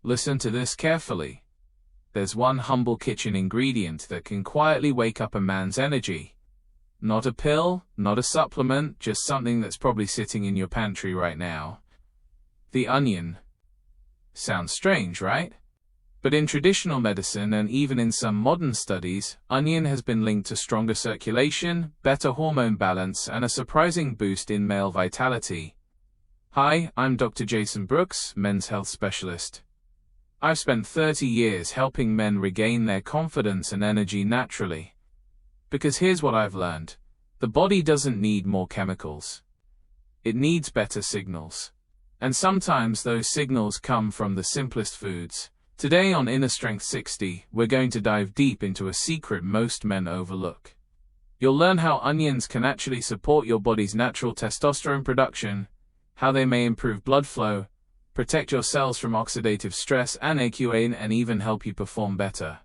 Listen to this carefully. There's one humble kitchen ingredient that can quietly wake up a man's energy. Not a pill, not a supplement, just something that's probably sitting in your pantry right now. The onion. Sounds strange, right? But in traditional medicine and even in some modern studies, onion has been linked to stronger circulation, better hormone balance, and a surprising boost in male vitality. Hi, I'm Dr. Jason Brooks, men's health specialist. I've spent 30 years helping men regain their confidence and energy naturally. Because here's what I've learned. The body doesn't need more chemicals. It needs better signals. And sometimes those signals come from the simplest foods. Today on InnerStrength60, we're going to dive deep into a secret most men overlook. You'll learn how onions can actually support your body's natural testosterone production, how they may improve blood flow, protect your cells from oxidative stress and AQA, and even help you perform better.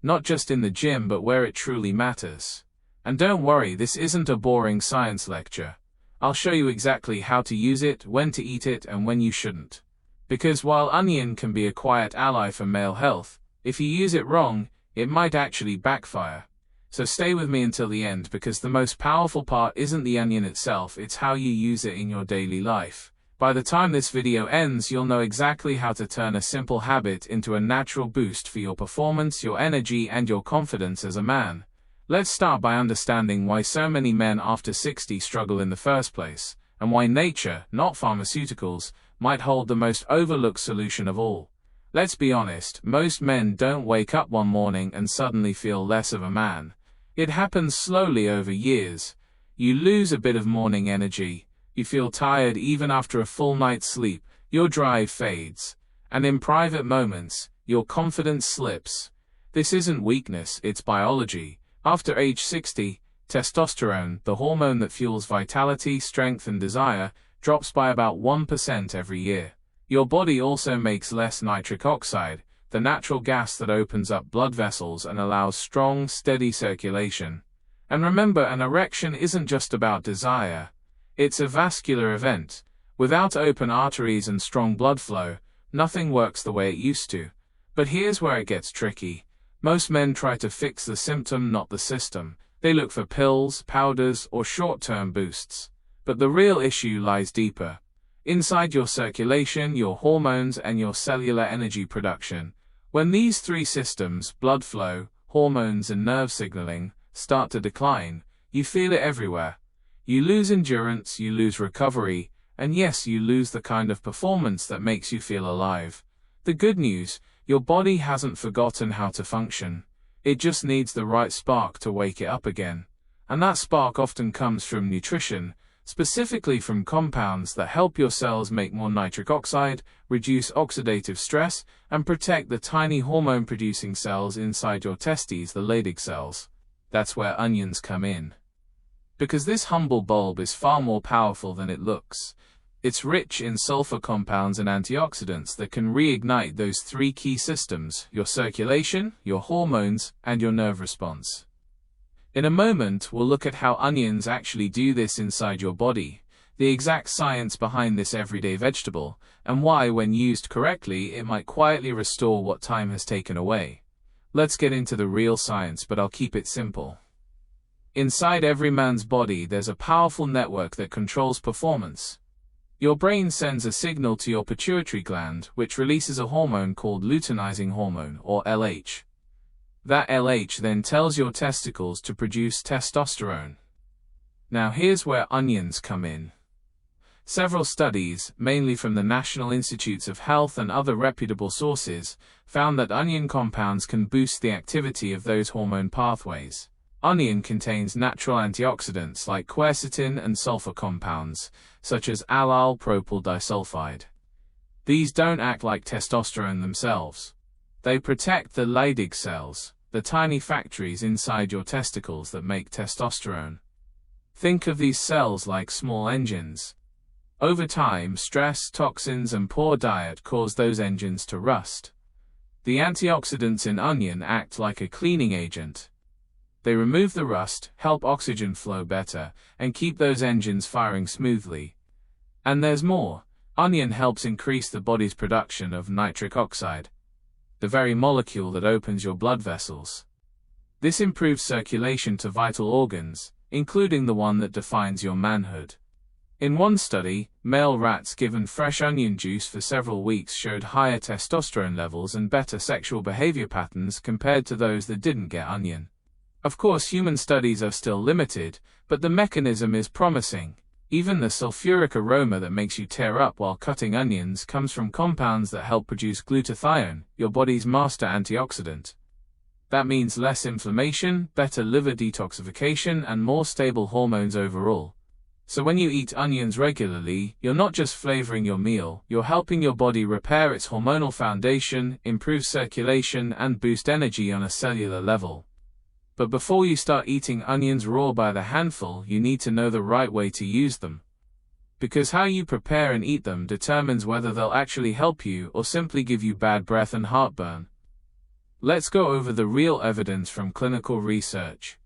Not just in the gym, but where it truly matters. And don't worry, this isn't a boring science lecture. I'll show you exactly how to use it, when to eat it, and when you shouldn't. Because while onion can be a quiet ally for male health, if you use it wrong, it might actually backfire. So stay with me until the end, because the most powerful part isn't the onion itself, it's how you use it in your daily life. By the time this video ends, you'll know exactly how to turn a simple habit into a natural boost for your performance, your energy, and your confidence as a man. Let's start by understanding why so many men after 60 struggle in the first place, and why nature, not pharmaceuticals, might hold the most overlooked solution of all. Let's be honest, most men don't wake up one morning and suddenly feel less of a man. It happens slowly over years. You lose a bit of morning energy, you feel tired even after a full night's sleep, your drive fades, and in private moments, your confidence slips. This isn't weakness, it's biology. After age 60, testosterone, the hormone that fuels vitality, strength, and desire, drops by about 1% every year. Your body also makes less nitric oxide, the natural gas that opens up blood vessels and allows strong, steady circulation. And remember, an erection isn't just about desire. It's a vascular event. Without open arteries and strong blood flow, nothing works the way it used to. But here's where it gets tricky. Most men try to fix the symptom, not the system. They look for pills, powders, or short-term boosts. But the real issue lies deeper. Inside your circulation, your hormones, and your cellular energy production. When these three systems, blood flow, hormones, and nerve signaling, start to decline, you feel it everywhere. You lose endurance, you lose recovery, and yes, you lose the kind of performance that makes you feel alive. The good news, your body hasn't forgotten how to function. It just needs the right spark to wake it up again. And that spark often comes from nutrition, specifically from compounds that help your cells make more nitric oxide, reduce oxidative stress, and protect the tiny hormone-producing cells inside your testes, the Leydig cells. That's where onions come in. Because this humble bulb is far more powerful than it looks. It's rich in sulfur compounds and antioxidants that can reignite those three key systems: your circulation, your hormones, and your nerve response. In a moment, we'll look at how onions actually do this inside your body, the exact science behind this everyday vegetable, and why, when used correctly, it might quietly restore what time has taken away. Let's get into the real science, but I'll keep it simple. Inside every man's body, there's a powerful network that controls performance. Your brain sends a signal to your pituitary gland, which releases a hormone called luteinizing hormone, or LH. That LH then tells your testicles to produce testosterone. Now here's where onions come in. Several studies, mainly from the National Institutes of Health and other reputable sources, found that onion compounds can boost the activity of those hormone pathways. Onion contains natural antioxidants like quercetin and sulfur compounds, such as allyl propyl disulfide. These don't act like testosterone themselves. They protect the Leydig cells, the tiny factories inside your testicles that make testosterone. Think of these cells like small engines. Over time, stress, toxins, and poor diet cause those engines to rust. The antioxidants in onion act like a cleaning agent. They remove the rust, help oxygen flow better, and keep those engines firing smoothly. And there's more. Onion helps increase the body's production of nitric oxide, the very molecule that opens your blood vessels. This improves circulation to vital organs, including the one that defines your manhood. In one study, male rats given fresh onion juice for several weeks showed higher testosterone levels and better sexual behavior patterns compared to those that didn't get onion. Of course, human studies are still limited, but the mechanism is promising. Even the sulfuric aroma that makes you tear up while cutting onions comes from compounds that help produce glutathione, your body's master antioxidant. That means less inflammation, better liver detoxification, and more stable hormones overall. So when you eat onions regularly, you're not just flavoring your meal, you're helping your body repair its hormonal foundation, improve circulation, and boost energy on a cellular level. But before you start eating onions raw by the handful, you need to know the right way to use them. Because how you prepare and eat them determines whether they'll actually help you or simply give you bad breath and heartburn. Let's go over the real evidence from clinical research.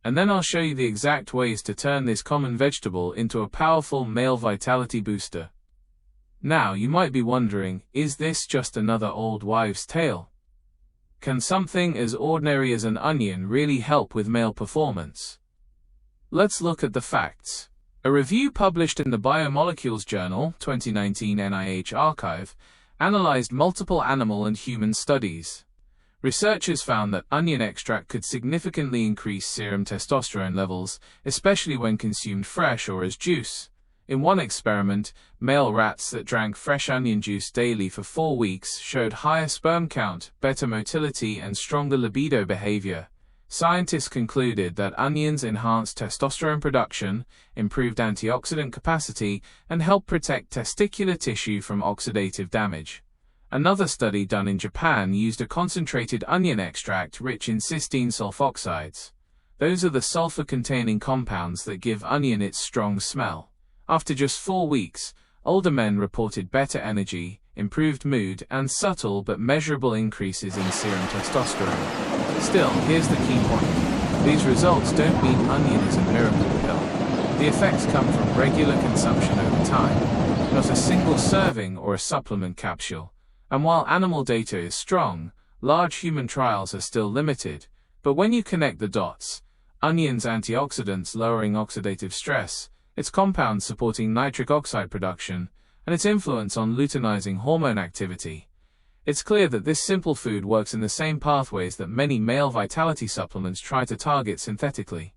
And then I'll show you the exact ways to turn this common vegetable into a powerful male vitality booster. Now you might be wondering, is this just another old wives' tale? Can something as ordinary as an onion really help with male performance? Let's look at the facts. A review published in the Biomolecules Journal, 2019 NIH Archive, analyzed multiple animal and human studies. Researchers found that onion extract could significantly increase serum testosterone levels, especially when consumed fresh or as juice. In one experiment, male rats that drank fresh onion juice daily for 4 weeks showed higher sperm count, better motility, and stronger libido behavior. Scientists concluded that onions enhanced testosterone production, improved antioxidant capacity, and helped protect testicular tissue from oxidative damage. Another study done in Japan used a concentrated onion extract rich in cysteine sulfoxides. Those are the sulfur-containing compounds that give onion its strong smell. After just 4 weeks, older men reported better energy, improved mood, and subtle but measurable increases in serum testosterone. Still, here's the key point. These results don't mean onion is a miracle pill. The effects come from regular consumption over time, not a single serving or a supplement capsule. And while animal data is strong, large human trials are still limited. But when you connect the dots, onion's antioxidants lowering oxidative stress, its compounds supporting nitric oxide production, and its influence on luteinizing hormone activity, it's clear that this simple food works in the same pathways that many male vitality supplements try to target synthetically.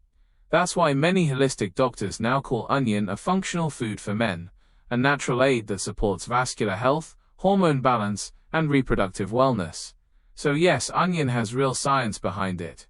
That's why many holistic doctors now call onion a functional food for men, a natural aid that supports vascular health, hormone balance, and reproductive wellness. So yes, onion has real science behind it.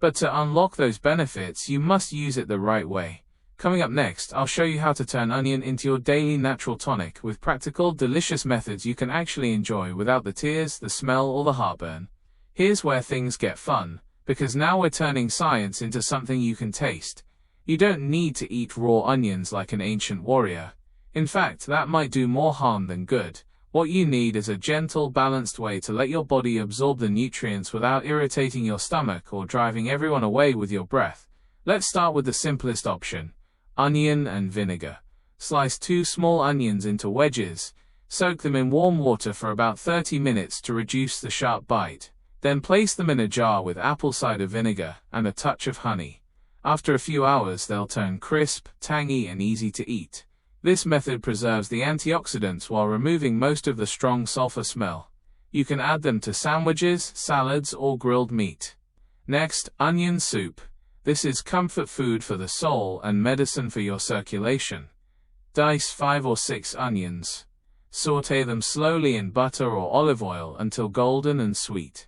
But to unlock those benefits, you must use it the right way. Coming up next, I'll show you how to turn onion into your daily natural tonic with practical, delicious methods you can actually enjoy without the tears, the smell, or the heartburn. Here's where things get fun, because now we're turning science into something you can taste. You don't need to eat raw onions like an ancient warrior. In fact, that might do more harm than good. What you need is a gentle, balanced way to let your body absorb the nutrients without irritating your stomach or driving everyone away with your breath. Let's start with the simplest option. Onion and vinegar. Slice 2 small onions into wedges. Soak them in warm water for about 30 minutes to reduce the sharp bite. Then place them in a jar with apple cider vinegar and a touch of honey. After a few hours, they'll turn crisp, tangy, and easy to eat. This method preserves the antioxidants while removing most of the strong sulfur smell. You can add them to sandwiches, salads, or grilled meat. Next, onion soup. This is comfort food for the soul and medicine for your circulation. Dice 5 or 6 onions. Sauté them slowly in butter or olive oil until golden and sweet.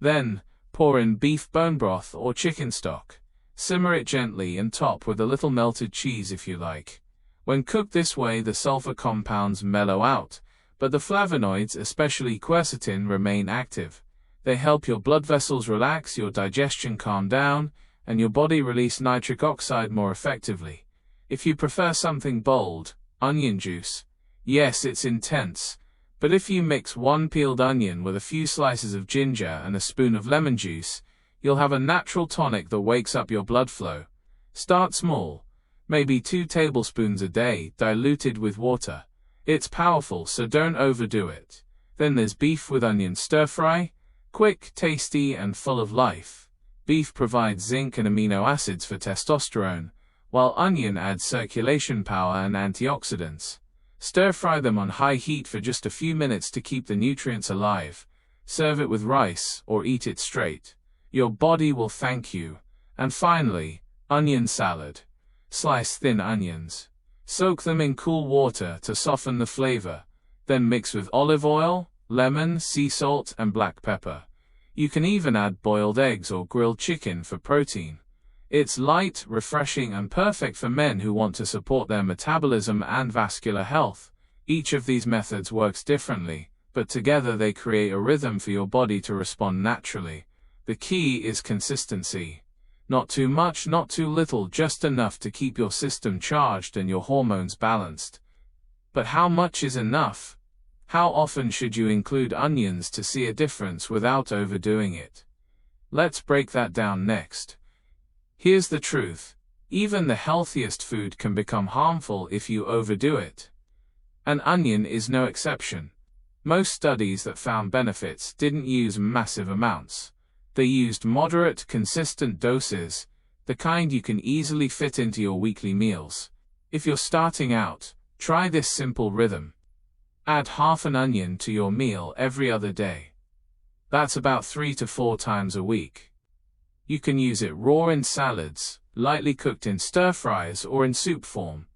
Then, pour in beef bone broth or chicken stock. Simmer it gently and top with a little melted cheese if you like. When cooked this way, the sulfur compounds mellow out, but the flavonoids, especially quercetin, remain active. They help your blood vessels relax, your digestion calm down, and your body release nitric oxide more effectively. If you prefer something bold, onion juice. Yes, it's intense, but if you mix 1 peeled onion with a few slices of ginger and a spoon of lemon juice, you'll have a natural tonic that wakes up your blood flow. Start small. Maybe 2 tablespoons a day, diluted with water. It's powerful, so don't overdo it. Then there's beef with onion stir-fry. Quick, tasty, and full of life. Beef provides zinc and amino acids for testosterone, while onion adds circulation power and antioxidants. Stir-fry them on high heat for just a few minutes to keep the nutrients alive. Serve it with rice or eat it straight. Your body will thank you. And finally, onion salad. Slice thin onions. Soak them in cool water to soften the flavor. Then mix with olive oil, lemon, sea salt, and black pepper. You can even add boiled eggs or grilled chicken for protein. It's light, refreshing, and perfect for men who want to support their metabolism and vascular health. Each of these methods works differently, but together they create a rhythm for your body to respond naturally. The key is consistency. Not too much, not too little, just enough to keep your system charged and your hormones balanced. But how much is enough? How often should you include onions to see a difference without overdoing it? Let's break that down next. Here's the truth. Even the healthiest food can become harmful if you overdo it. An onion is no exception. Most studies that found benefits didn't use massive amounts. They used moderate, consistent doses, the kind you can easily fit into your weekly meals. If you're starting out, try this simple rhythm. Add half an onion to your meal every other day. That's about 3 to 4 times a week. You can use it raw in salads, lightly cooked in stir-fries, or in soup form.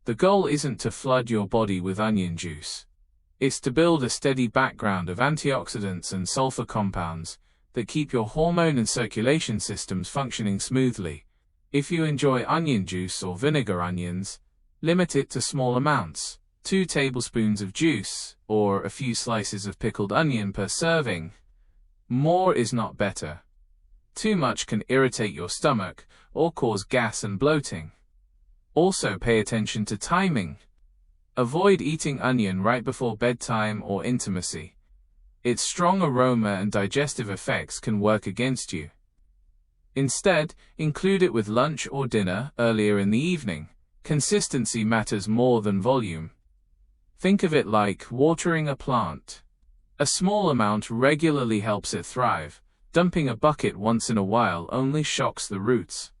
The goal isn't to flood your body with onion juice. It's to build a steady background of antioxidants and sulfur compounds that keep your hormone and circulation systems functioning smoothly. If you enjoy onion juice or vinegar onions, limit it to small amounts, 2 tablespoons of juice, or a few slices of pickled onion per serving. More is not better. Too much can irritate your stomach or cause gas and bloating. Also pay attention to timing. Avoid eating onion right before bedtime or intimacy. Its strong aroma and digestive effects can work against you. Instead, include it with lunch or dinner earlier in the evening. Consistency matters more than volume. Think of it like watering a plant. A small amount regularly helps it thrive. Dumping a bucket once in a while only shocks the roots.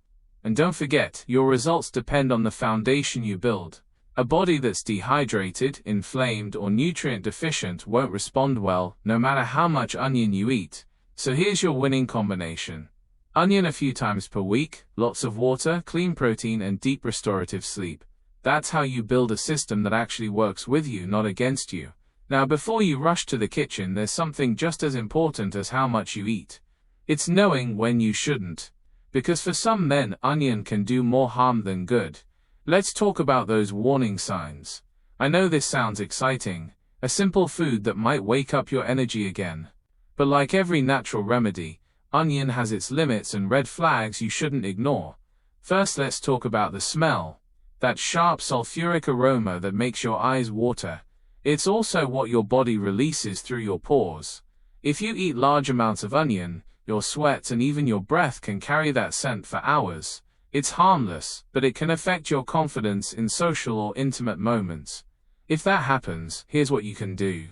And don't forget, your results depend on the foundation you build. A body that's dehydrated, inflamed, or nutrient deficient won't respond well, no matter how much onion you eat. So here's your winning combination. Onion a few times per week, lots of water, clean protein, and deep restorative sleep. That's how you build a system that actually works with you, not against you. Now, before you rush to the kitchen, there's something just as important as how much you eat. It's knowing when you shouldn't. Because for some men, onion can do more harm than good. Let's talk about those warning signs. I know this sounds exciting, a simple food that might wake up your energy again. But like every natural remedy, onion has its limits and red flags you shouldn't ignore. First, let's talk about the smell. That sharp sulfuric aroma that makes your eyes water. It's also what your body releases through your pores. If you eat large amounts of onion, your sweat and even your breath can carry that scent for hours. It's harmless, but it can affect your confidence in social or intimate moments. If that happens, here's what you can do.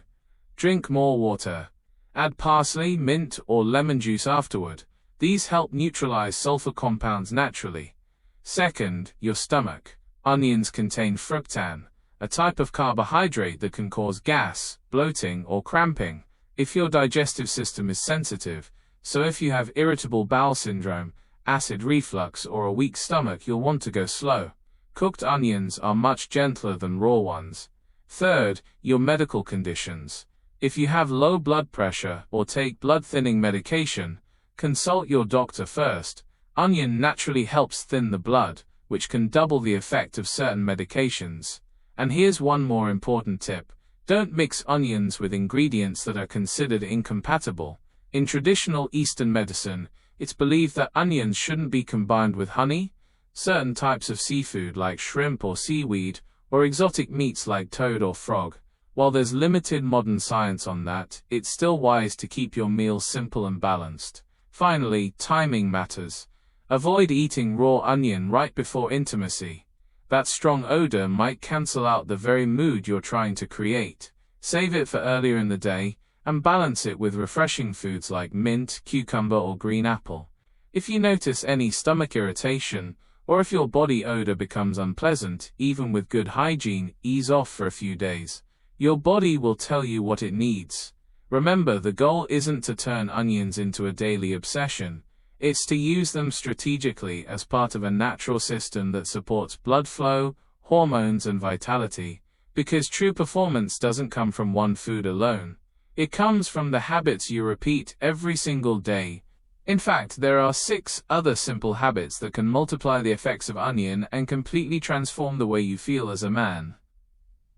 Drink more water. Add parsley, mint, or lemon juice afterward. These help neutralize sulfur compounds naturally. Second, your stomach. Onions contain fructan, a type of carbohydrate that can cause gas, bloating, or cramping if your digestive system is sensitive. So if you have irritable bowel syndrome, acid reflux, or a weak stomach, you'll want to go slow. Cooked onions are much gentler than raw ones. Third, your medical conditions. If you have low blood pressure or take blood-thinning medication, consult your doctor first. Onion naturally helps thin the blood, which can double the effect of certain medications. And here's one more important tip. Don't mix onions with ingredients that are considered incompatible. In traditional Eastern medicine, it's believed that onions shouldn't be combined with honey, certain types of seafood like shrimp or seaweed, or exotic meats like toad or frog. While there's limited modern science on that, it's still wise to keep your meals simple and balanced. Finally, timing matters. Avoid eating raw onion right before intimacy. That strong odor might cancel out the very mood you're trying to create. Save it for earlier in the day, and balance it with refreshing foods like mint, cucumber, or green apple. If you notice any stomach irritation, or if your body odor becomes unpleasant, even with good hygiene, ease off for a few days. Your body will tell you what it needs. Remember, the goal isn't to turn onions into a daily obsession. It's to use them strategically as part of a natural system that supports blood flow, hormones, and vitality. Because true performance doesn't come from one food alone. It comes from the habits you repeat every single day. In fact, there are 6 other simple habits that can multiply the effects of onion and completely transform the way you feel as a man.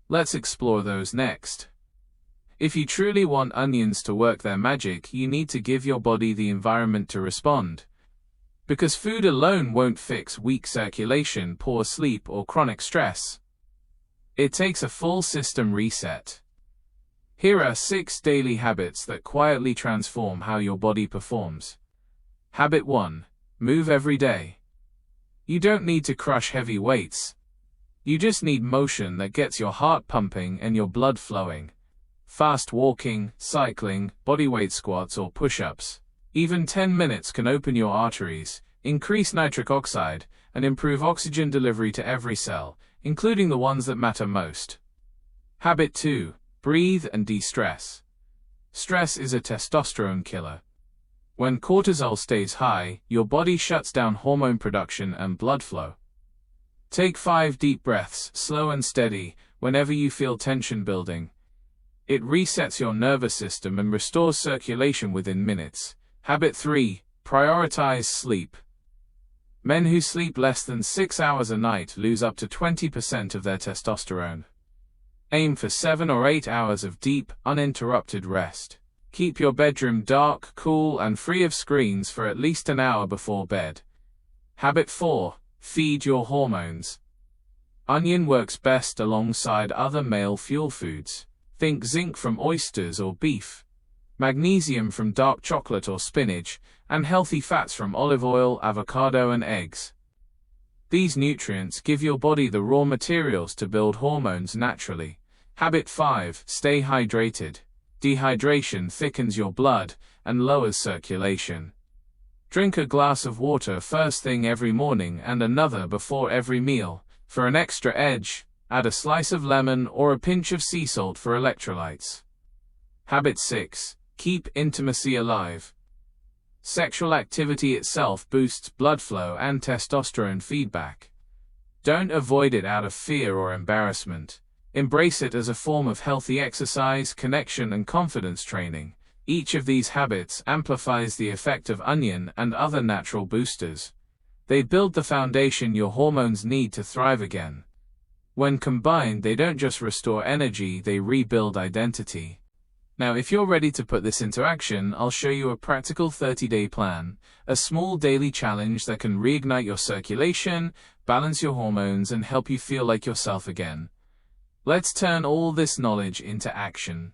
Let's explore those next. If you truly want onions to work their magic, you need to give your body the environment to respond. Because food alone won't fix weak circulation, poor sleep, or chronic stress. It takes a full system reset. Here are 6 daily habits that quietly transform how your body performs. Habit 1. Move every day. You don't need to crush heavy weights. You just need motion that gets your heart pumping and your blood flowing. Fast walking, cycling, bodyweight squats, or push-ups. Even 10 minutes can open your arteries, increase nitric oxide, and improve oxygen delivery to every cell, including the ones that matter most. Habit 2. Breathe and de-stress. Stress is a testosterone killer. When cortisol stays high, your body shuts down hormone production and blood flow. Take 5 deep breaths, slow and steady, whenever you feel tension building. It resets your nervous system and restores circulation within minutes. Habit 3. Prioritize sleep. Men who sleep less than 6 hours a night lose up to 20% of their testosterone. Aim for 7 or 8 hours of deep, uninterrupted rest. Keep your bedroom dark, cool, and free of screens for at least an hour before bed. Habit 4. Feed your hormones. Onion works best alongside other male fuel foods. Think zinc from oysters or beef, magnesium from dark chocolate or spinach, and healthy fats from olive oil, avocado, and eggs. These nutrients give your body the raw materials to build hormones naturally. Habit 5. Stay hydrated. Dehydration thickens your blood and lowers circulation. Drink a glass of water first thing every morning and another before every meal. For an extra edge, add a slice of lemon or a pinch of sea salt for electrolytes. Habit 6. Keep intimacy alive. Sexual activity itself boosts blood flow and testosterone feedback. Don't avoid it out of fear or embarrassment. Embrace it as a form of healthy exercise, connection, and confidence training. Each of these habits amplifies the effect of onion and other natural boosters. They build the foundation your hormones need to thrive again. When combined, they don't just restore energy, they rebuild identity. Now, if you're ready to put this into action, I'll show you a practical 30-day plan, a small daily challenge that can reignite your circulation, balance your hormones, and help you feel like yourself again. Let's turn all this knowledge into action.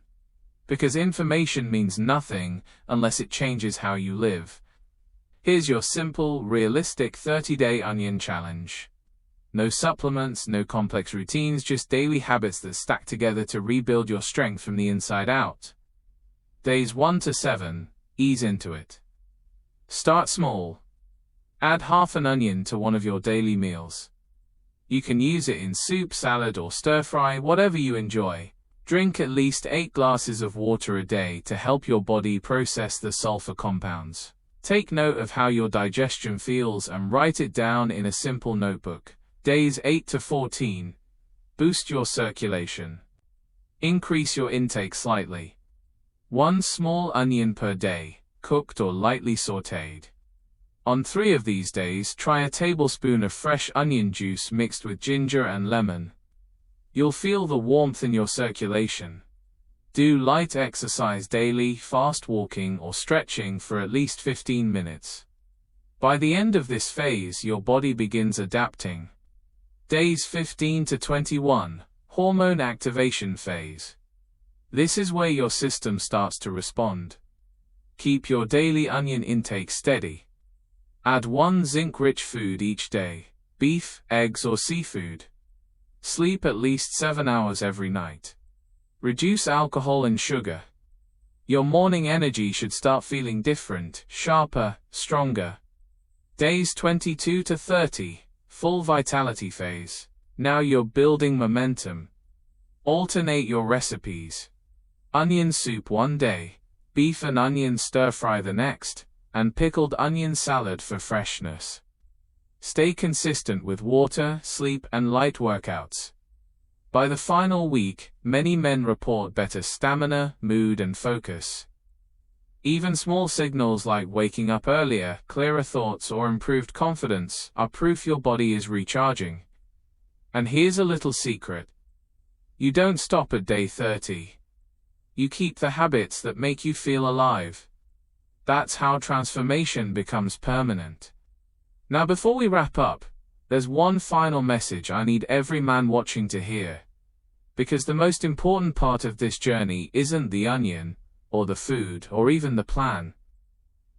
Because information means nothing unless it changes how you live. Here's your simple, realistic 30-day onion challenge. No supplements, no complex routines, just daily habits that stack together to rebuild your strength from the inside out. Days 1 to 7, ease into it. Start small. Add half an onion to one of your daily meals. You can use it in soup, salad, or stir-fry, whatever you enjoy. Drink at least 8 glasses of water a day to help your body process the sulfur compounds. Take note of how your digestion feels and write it down in a simple notebook. Days 8 to 14. Boost your circulation. Increase your intake slightly. 1 small onion per day, cooked or lightly sautéed. On 3 of these days, try a tablespoon of fresh onion juice mixed with ginger and lemon. You'll feel the warmth in your circulation. Do light exercise daily, fast walking or stretching for at least 15 minutes. By the end of this phase, your body begins adapting. Days 15 to 21, hormone activation phase. This is where your system starts to respond. Keep your daily onion intake steady. Add 1 zinc-rich food each day, beef, eggs, or seafood. Sleep at least 7 hours every night. Reduce alcohol and sugar. Your morning energy should start feeling different, sharper, stronger. Days 22 to 30, full vitality phase. Now you're building momentum. Alternate your recipes. Onion soup one day, beef and onion stir-fry the next, and pickled onion salad for freshness. Stay consistent with water, sleep, and light workouts. By the final week, many men report better stamina, mood, and focus. Even small signals like waking up earlier, clearer thoughts, or improved confidence are proof your body is recharging. And here's a little secret. You don't stop at day 30. You keep the habits that make you feel alive. That's how transformation becomes permanent. Now before we wrap up, there's one final message I need every man watching to hear. Because the most important part of this journey isn't the onion, or the food, or even the plan.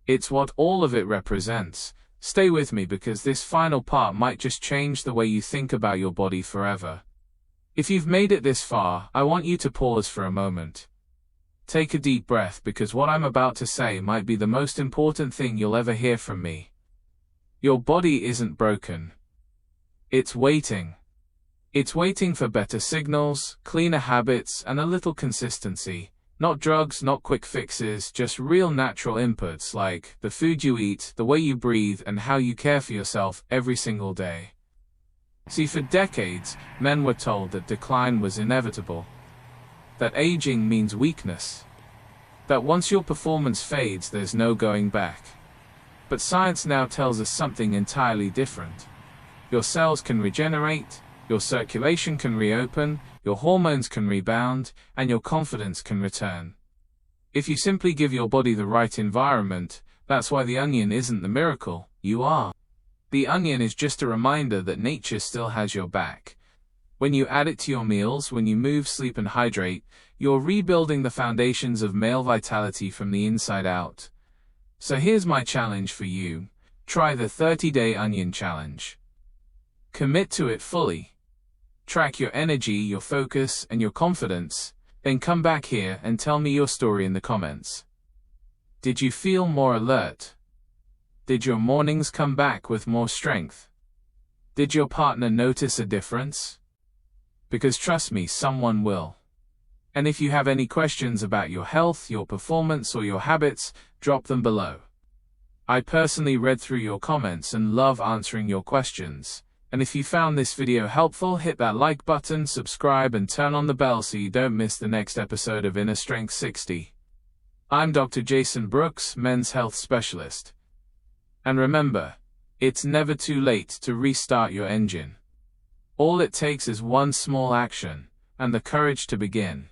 It's what all of it represents. Stay with me because this final part might just change the way you think about your body forever. If you've made it this far, I want you to pause for a moment. Take a deep breath because what I'm about to say might be the most important thing you'll ever hear from me. Your body isn't broken. It's waiting. It's waiting for better signals, cleaner habits, and a little consistency. Not drugs, not quick fixes, just real natural inputs like the food you eat, the way you breathe, and how you care for yourself every single day. See, for decades, men were told that decline was inevitable. That aging means weakness. That once your performance fades, there's no going back. But science now tells us something entirely different. Your cells can regenerate, your circulation can reopen, your hormones can rebound, and your confidence can return. If you simply give your body the right environment, that's why the onion isn't the miracle, you are. The onion is just a reminder that nature still has your back. When you add it to your meals, when you move, sleep, and hydrate, you're rebuilding the foundations of male vitality from the inside out. So here's my challenge for you. Try the 30-day onion challenge. Commit to it fully. Track your energy, your focus, and your confidence, then come back here and tell me your story in the comments. Did you feel more alert? Did your mornings come back with more strength? Did your partner notice a difference? Because trust me, someone will. And if you have any questions about your health, your performance, or your habits, drop them below. I personally read through your comments and love answering your questions. And if you found this video helpful, hit that like button, subscribe, and turn on the bell so you don't miss the next episode of InnerStrength60. I'm Dr. Jason Brooks, men's health specialist. And remember, it's never too late to restart your engine. All it takes is one small action, and the courage to begin.